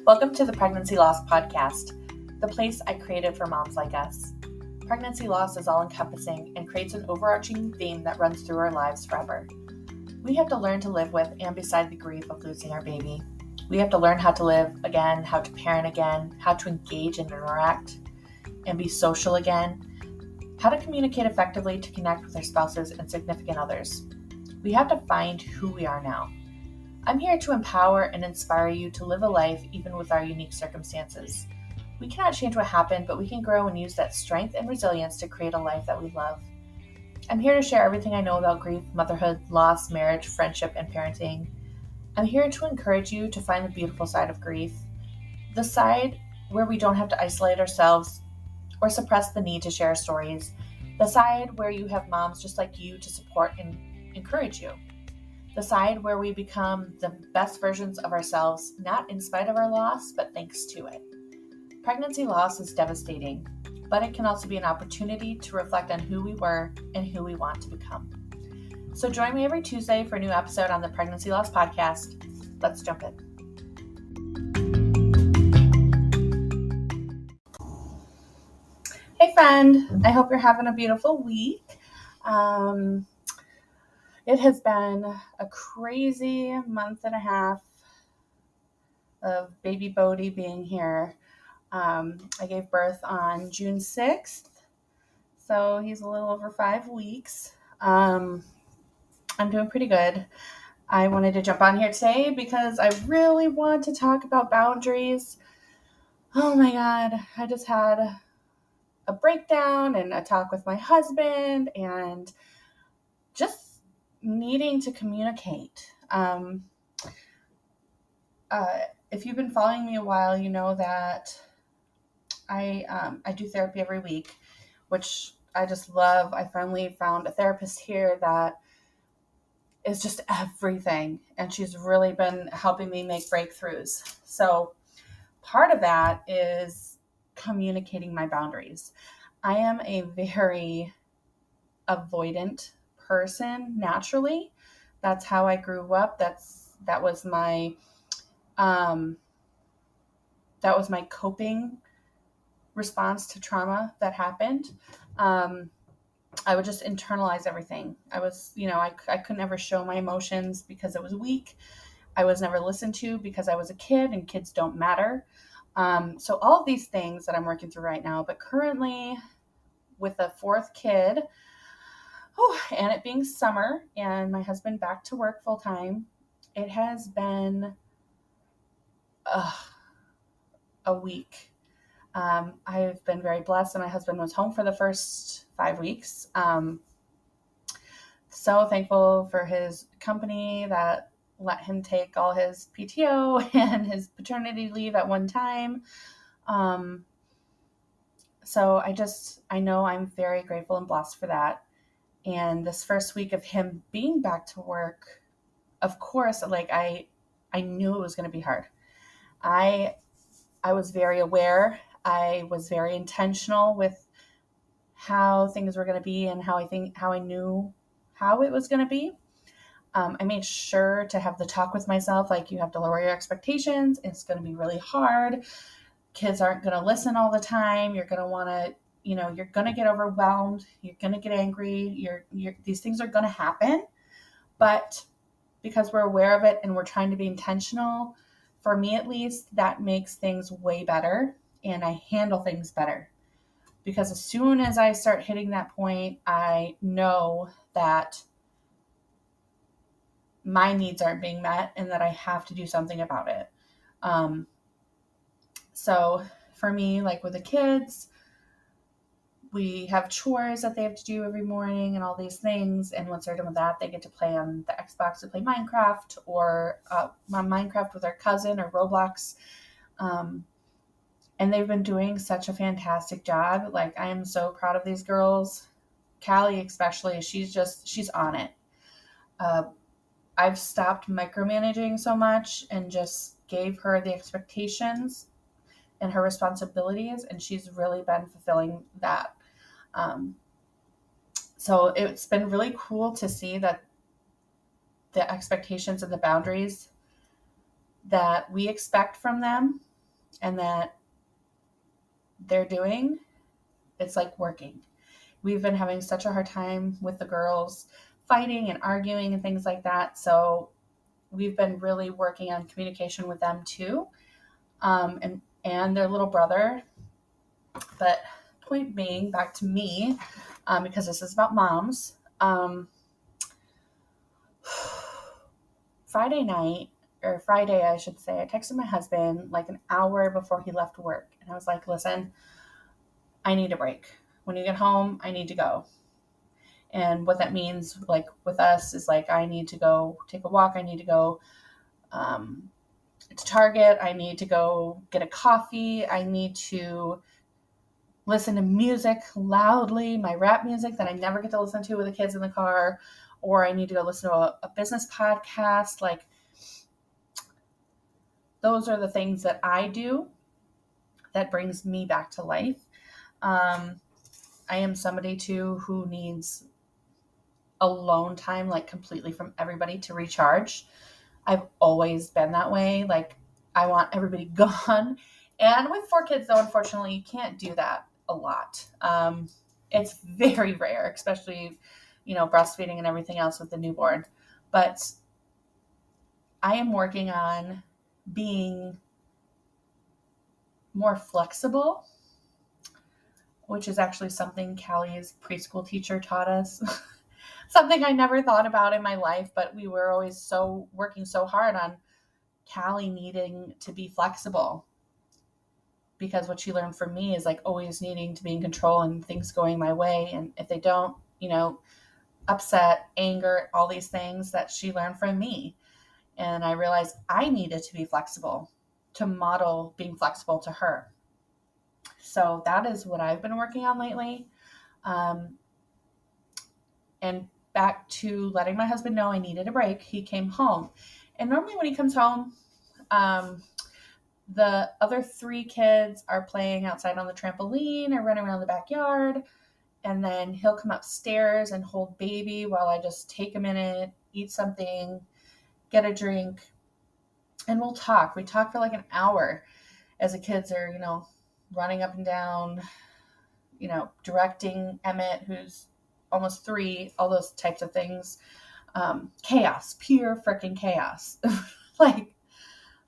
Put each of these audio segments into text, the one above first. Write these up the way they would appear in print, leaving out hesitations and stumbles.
Welcome to the Pregnancy Loss Podcast, the place I created for moms like us. Pregnancy loss is all-encompassing and creates an overarching theme that runs through our lives forever. We have to learn to live with and beside the grief of losing our baby. We have to learn how to live again, how to parent again, how to engage and interact and be social again, how to communicate effectively to connect with our spouses and significant others. We have to find who we are now. I'm here to empower and inspire you to live a life even with our unique circumstances. We cannot change what happened, but we can grow and use that strength and resilience to create a life that we love. I'm here to share everything I know about grief, motherhood, loss, marriage, friendship, and parenting. I'm here to encourage you to find the beautiful side of grief, the side where we don't have to isolate ourselves or suppress the need to share stories, the side where you have moms just like you to support and encourage you. The side where we become the best versions of ourselves, not in spite of our loss, but thanks to it. Pregnancy loss is devastating, but it can also be an opportunity to reflect on who we were and who we want to become. So join me every Tuesday for a new episode on the Pregnancy Loss Podcast. Let's jump in. Hey friend, I hope you're having a beautiful week. It has been a crazy month and a half of baby Bodie being here. I gave birth on June 6th, so he's a little over 5 weeks. I'm doing pretty good. I wanted to jump on here today because I really want to talk about boundaries. Oh my God, I just had a breakdown and a talk with my husband and just needing to communicate. If you've been following me a while, you know that I do therapy every week, which I just love. I finally found a therapist here that is just everything, and she's really been helping me make breakthroughs. So part of that is communicating my boundaries. I am a very avoidant person naturally. That's how I grew up. That was my coping response to trauma that happened. I would just internalize everything. I couldn't ever show my emotions because it was weak. I was never listened to because I was a kid and kids don't matter. So all of these things that I'm working through right now, but currently with a fourth kid, and it being summer and my husband back to work full time, it has been a week. I've been very blessed, and my husband was home for the first 5 weeks. So thankful for his company that let him take all his PTO and his paternity leave at one time. So I know I'm very grateful and blessed for that. And this first week of him being back to work, of course, I knew it was going to be hard. I was very aware. I was very intentional with how things were going to be and how I knew how it was going to be. I made sure to have the talk with myself, like, you have to lower your expectations. It's going to be really hard. Kids aren't going to listen all the time. You're going to want to, you're going to get overwhelmed. You're going to get angry. These things are going to happen. But because we're aware of it and we're trying to be intentional, for me at least, that makes things way better, and I handle things better. Because as soon as I start hitting that point, I know that my needs aren't being met and that I have to do something about it. So for me, like with the kids, we have chores that they have to do every morning and all these things. And once they're done with that, they get to play on the Xbox to play Minecraft or Minecraft with their cousin or Roblox. And they've been doing such a fantastic job. Like, I am so proud of these girls. Callie especially, she's on it. I've stopped micromanaging so much and just gave her the expectations and her responsibilities, and she's really been fulfilling that. So it's been really cool to see that the expectations and the boundaries that we expect from them and that they're doing, it's like working. We've been having such a hard time with the girls fighting and arguing and things like that. So we've been really working on communication with them too, and their little brother. But point being, back to me, because this is about moms. Friday, I should say, I texted my husband like an hour before he left work. And I was like, listen, I need a break. When you get home, I need to go. And what that means, like with us, is like I need to go take a walk. I need to go to Target. I need to go get a coffee. I need to listen to music loudly, my rap music that I never get to listen to with the kids in the car, or I need to go listen to a business podcast. Like, those are the things that I do that brings me back to life. I am somebody too who needs alone time, like completely from everybody to recharge. I've always been that way. Like, I want everybody gone. And with 4 kids, though, unfortunately, you can't do that a lot. It's very rare, especially, breastfeeding and everything else with the newborn. But I am working on being more flexible, which is actually something Callie's preschool teacher taught us. Something I never thought about in my life, but we were always working so hard on Callie needing to be flexible, because what she learned from me is like always needing to be in control and things going my way. And if they don't, upset, anger, all these things that she learned from me. And I realized I needed to be flexible to model being flexible to her. So that is what I've been working on lately. And back to letting my husband know I needed a break. He came home. And normally when he comes home, the other 3 kids are playing outside on the trampoline or running around the backyard. And then he'll come upstairs and hold baby while I just take a minute, eat something, get a drink, and we'll talk. We talk for like an hour as the kids are, running up and down, directing Emmett, who's almost 3, all those types of things. Chaos, pure freaking chaos. Like,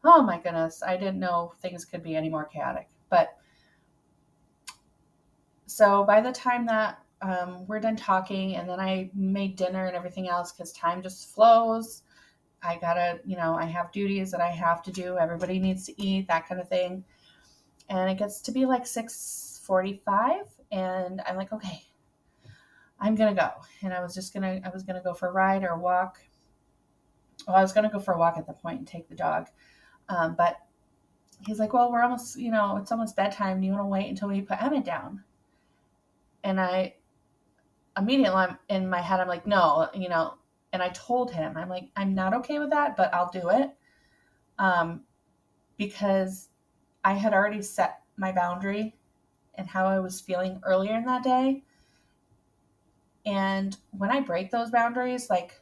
oh my goodness, I didn't know things could be any more chaotic. But so by the time that we're done talking, and then I made dinner and everything else, because time just flows. I gotta, I have duties that I have to do. Everybody needs to eat, that kind of thing. And it gets to be like 6:45, and I'm like, okay, I'm gonna go. And I was gonna go for a ride or a walk. Well, I was gonna go for a walk at the point and take the dog. But he's like, well, we're almost, it's almost bedtime. Do you want to wait until we put Emmett down? And I immediately, in my head, I'm like, no, and I told him, I'm like, I'm not okay with that, but I'll do it. Because I had already set my boundary and how I was feeling earlier in that day. And when I break those boundaries, like,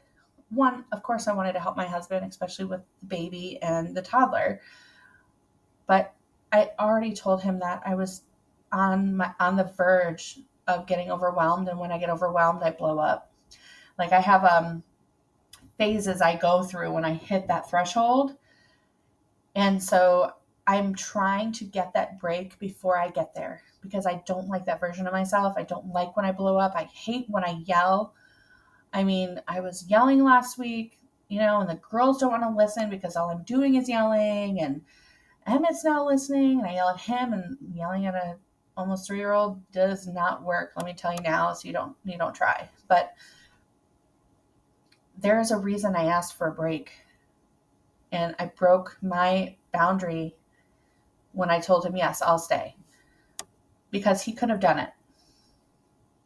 one, of course, I wanted to help my husband, especially with the baby and the toddler. But I already told him that I was on the verge of getting overwhelmed. And when I get overwhelmed, I blow up. Like, I have phases I go through when I hit that threshold. And so I'm trying to get that break before I get there, because I don't like that version of myself. I don't like when I blow up. I hate when I yell. I mean, I was yelling last week, and the girls don't want to listen because all I'm doing is yelling, and Emmett's not listening, and I yell at him, and yelling at a almost 3-year-old does not work. Let me tell you now, so you don't try. But there is a reason I asked for a break, and I broke my boundary when I told him, yes, I'll stay, because he could have done it.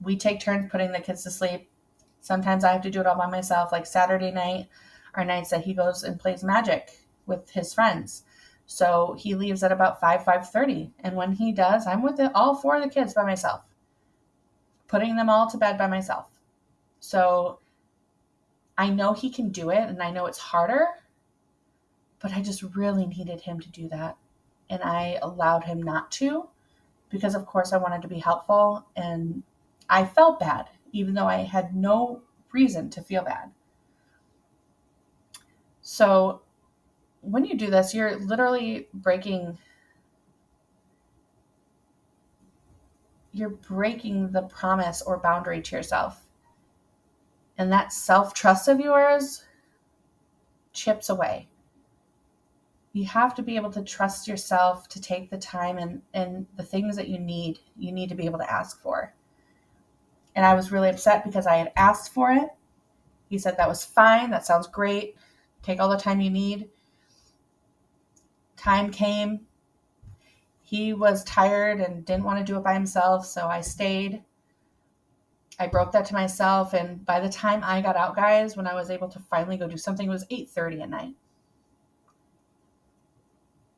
We take turns putting the kids to sleep. Sometimes I have to do it all by myself. Like Saturday night, our nights that he goes and plays magic with his friends. So he leaves at about 5:30. And when he does, I'm with all 4 of the kids by myself, putting them all to bed by myself. So I know he can do it, and I know it's harder, but I just really needed him to do that. and I allowed him not to because, of course, I wanted to be helpful, and I felt bad, even though I had no reason to feel bad. So when you do this, you're literally breaking the promise or boundary to yourself. And that self-trust of yours chips away. You have to be able to trust yourself to take the time and the things that you need to be able to ask for. And I was really upset because I had asked for it. He said that was fine. That sounds great. Take all the time you need. Time came. He was tired and didn't want to do it by himself, so I stayed. I broke that to myself, and by the time I got out, guys, when I was able to finally go do something, it was 8:30 at night.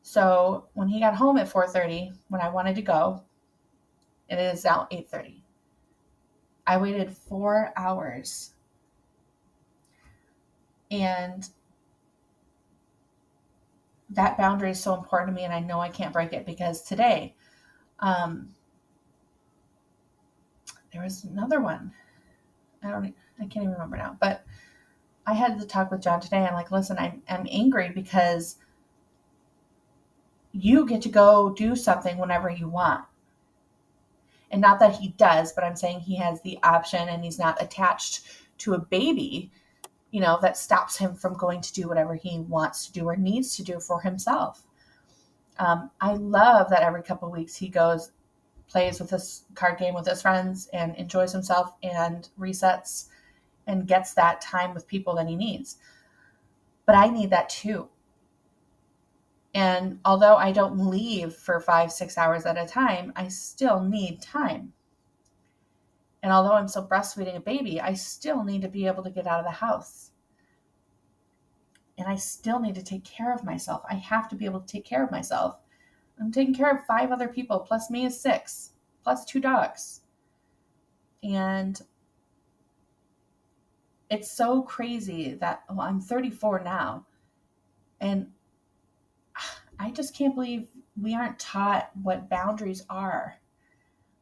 So when he got home at 4:30, when I wanted to go, it is now 8:30. I waited 4 hours. And that boundary is so important to me, and I know I can't break it because today, there was another one. I can't even remember now, but I had to talk with John today. I'm like, listen, I'm angry because you get to go do something whenever you want. And not that he does, but I'm saying he has the option and he's not attached to a baby, that stops him from going to do whatever he wants to do or needs to do for himself. I love that every couple of weeks he goes, plays with this card game with his friends and enjoys himself and resets and gets that time with people that he needs. But I need that too. And although I don't leave for 5-6 hours at a time, I still need time. And although I'm still breastfeeding a baby, I still need to be able to get out of the house. And I still need to take care of myself. I have to be able to take care of myself. I'm taking care of 5 other people, plus me is 6, plus 2 dogs. And it's so crazy that I'm 34 now. And I just can't believe we aren't taught what boundaries are.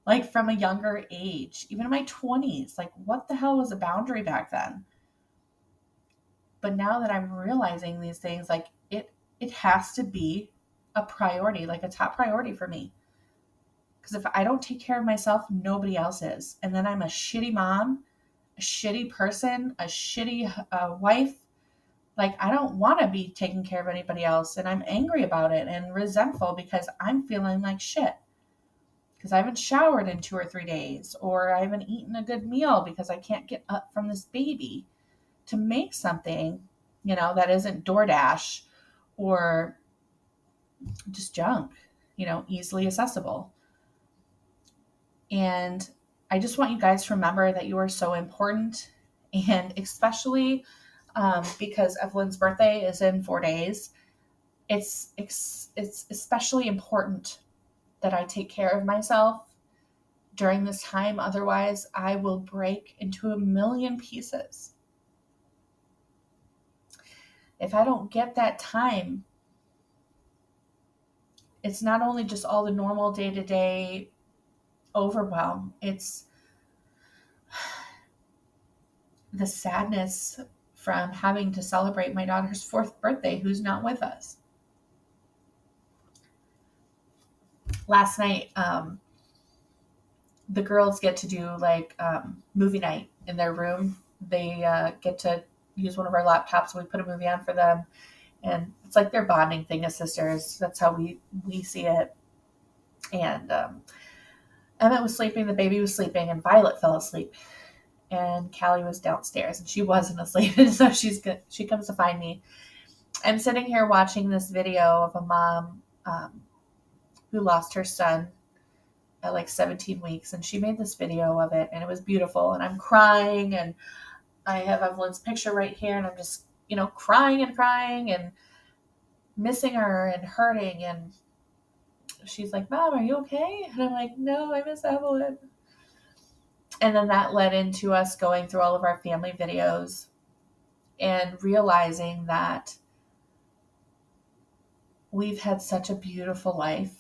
Like from a younger age, even in my 20s, like what the hell was a boundary back then? But now that I'm realizing these things, like it has to be a priority, like a top priority for me. Because if I don't take care of myself, nobody else is. And then I'm a shitty mom, a shitty person, a shitty wife. Like, I don't want to be taking care of anybody else. And I'm angry about it and resentful because I'm feeling like shit. Because I haven't showered in 2 or 3 days. Or I haven't eaten a good meal because I can't get up from this baby to make something, that isn't DoorDash or just junk, easily accessible. And I just want you guys to remember that you are so important. And especially because Evelyn's birthday is in 4 days, it's especially important that I take care of myself during this time. Otherwise, I will break into a million pieces. If I don't get that time, it's not only just all the normal day-to-day overwhelm, it's the sadness from having to celebrate my daughter's 4th birthday who's not with us. Last night, the girls get to do movie night in their room. They get to use one of our laptops. We put a movie on for them, and it's like their bonding thing as sisters. That's how we see it. And Emmett was sleeping, the baby was sleeping, and Violet fell asleep. And Callie was downstairs, and she wasn't asleep. And so she comes to find me. I'm sitting here watching this video of a mom who lost her son at 17 weeks, and she made this video of it, and it was beautiful. And I'm crying, and I have Evelyn's picture right here, and I'm just crying and missing her and hurting. And she's like, "Mom, are you okay?" And I'm like, "No, I miss Evelyn." And then that led into us going through all of our family videos and realizing that we've had such a beautiful life.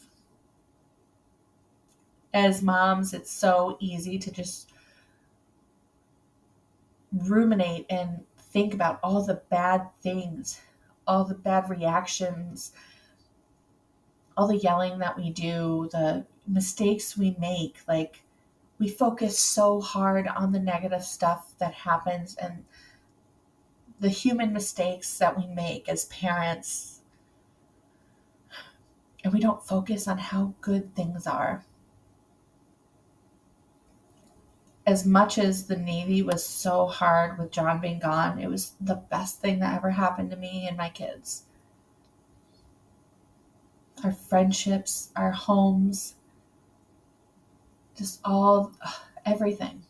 As moms, it's so easy to just ruminate and think about all the bad things, all the bad reactions, all the yelling that we do, the mistakes we make. Like, we focus so hard on the negative stuff that happens and the human mistakes that we make as parents, and we don't focus on how good things are. As much as the Navy was so hard with John being gone, it was the best thing that ever happened to me and my kids. Our friendships, our homes, just everything.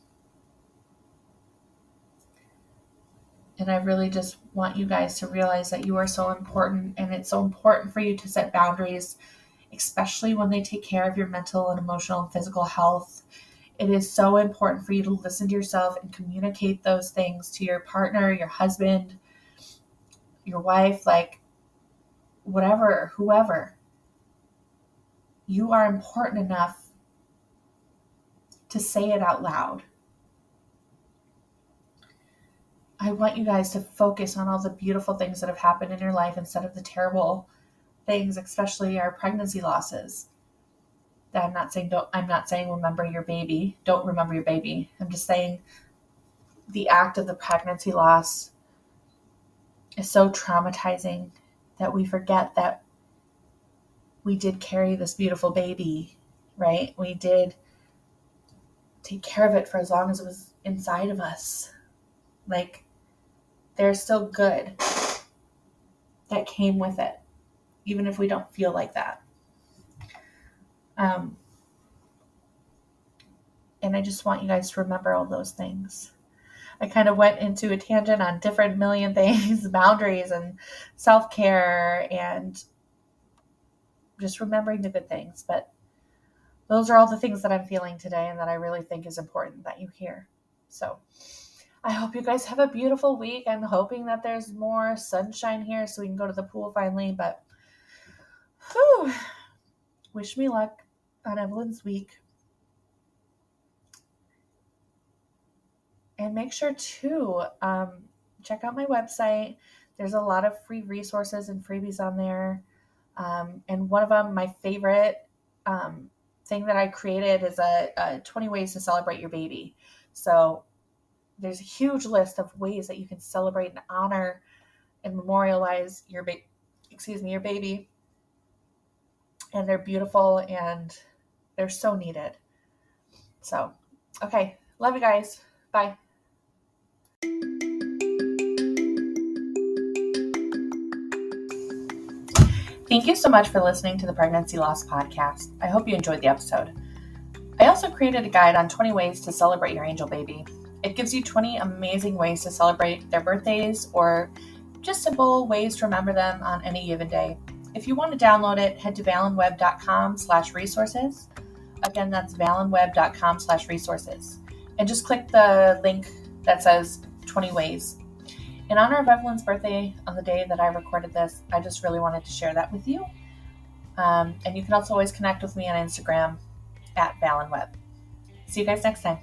And I really just want you guys to realize that you are so important, and it's so important for you to set boundaries, especially when they take care of your mental and emotional and physical health. It is so important for you to listen to yourself and communicate those things to your partner, your husband, your wife, like whatever, whoever. You are important enough to say it out loud. I want you guys to focus on all the beautiful things that have happened in your life instead of the terrible things, especially our pregnancy losses. That I'm not saying remember your baby. Don't remember your baby. I'm just saying the act of the pregnancy loss is so traumatizing that we forget that we did carry this beautiful baby, right? We did take care of it for as long as it was inside of us. Like, there's still good that came with it, even if we don't feel like that. And I just want you guys to remember all those things. I kind of went into a tangent on different million things, boundaries and self-care and just remembering the good things. But those are all the things that I'm feeling today and that I really think is important that you hear. So I hope you guys have a beautiful week. I'm hoping that there's more sunshine here so we can go to the pool finally. But wish me luck on Evelyn's week. And make sure to check out my website. There's a lot of free resources and freebies on there. And one of them, my favorite thing that I created is a 20 ways to celebrate your baby. So there's a huge list of ways that you can celebrate and honor and memorialize your baby. And they're beautiful and they're so needed. So, okay. Love you guys. Bye. Thank you so much for listening to the Pregnancy Loss Podcast. I hope you enjoyed the episode. I also created a guide on 20 ways to celebrate your angel baby. It gives you 20 amazing ways to celebrate their birthdays or just simple ways to remember them on any given day. If you want to download it, head to valenweb.com/resources. Again, that's valenweb.com/resources. And just click the link that says 20 ways. In honor of Evelyn's birthday on the day that I recorded this, I just really wanted to share that with you. And you can also always connect with me on Instagram @valenweb. See you guys next time.